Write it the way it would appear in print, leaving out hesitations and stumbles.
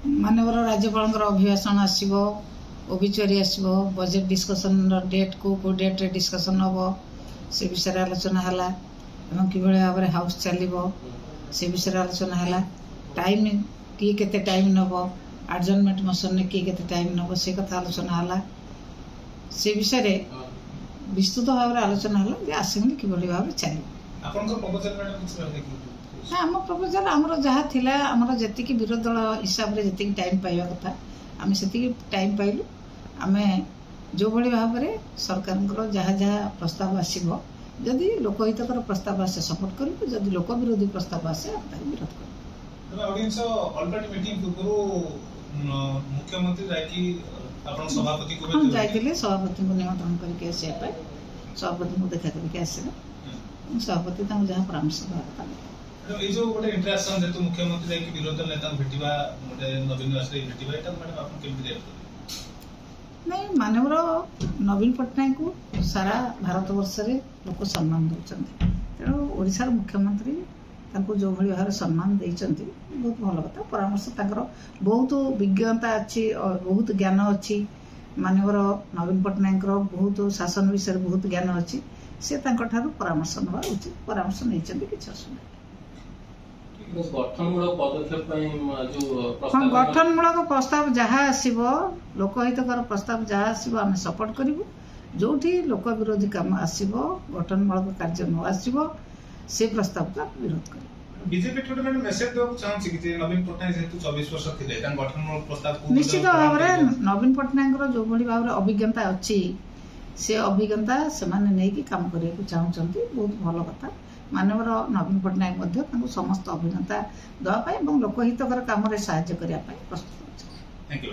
माननीय राज्यपाल अभिभाषण आसो ओबिचुरी आसो बजेट डिस्कसन डेट को डेट रे डिस्कसन हम से विषय आलोचना है कि भाव में हाउस चलो से विषय आलोचना है टाइम किए केते टाइम नब एडजर्नमेंट मोशन में किए केते टाइम नब से कथा आलोचना है से विषय विस्तृत भाव में आलोचना है आसेंबली कि भाव में चलो आम प्रपोजाल आमर जहाँ थिला आमर जी विरोधी दल हिसाब से जी टाइम पाइबा कथा आम से टाइम पाइलु आम जो भाई भाव में सरकार जहाँ जहाँ प्रस्ताव आसो जदि लोकहितकर प्रस्ताव आसे सपोर्ट करूँ जदि लोक विरोधी प्रस्ताव आसे विरोध करूँ जाइए सभापति को निमंत्रण करके आसपा सभापति को देखा करके आसला सभापति जहाँ परामर्श देवा जो गोटे इंटरेक्शन जेतु मुख्यमंत्री जाई विरोधी दल नेता भेटिबा गोटे नवीन निवास रे भेटिबा एटा मैडम आपन केमि रिएक्ट नहीं माननीय नवीन पट्टनायक को सारा भारत वर्ष रे लोक सम्मान दउचंती तेणु ओडिसा मुख्यमंत्री तांको जो भली भाव सम्मान देइचंती बहुत भल कथा परामर्श तांकर बहुत विज्ञता अच्छी बहुत ज्ञान अच्छी माननीय नवीन पट्टनायक बहुत शासन विषय बहुत ज्ञान अच्छी से तांको ठारू परामर्श नवा उचित परामर्श नैचंती किछ असुविधा गठनमूलक प्रस्ताव जहाँ आसो लोकहितकर प्रस्ताव जहाँ आसो आम सपोर्ट करूँ जो लोक विरोधी काम आसो गठनमूलक कार्य न आसो से प्रस्ताव को विरोध कर निश्चित भाव में नवीन पट्टनायक जो भाई भाव में अभिज्ञता अच्छी से अभिज्ञता से काम करने को चाहते बहुत भल कथा माननीय नवीन पट्टनायक समस्त अभिज्ञता देवाई लोकहितकर काम साहाय्य करने प्रस्तुत। Thank you.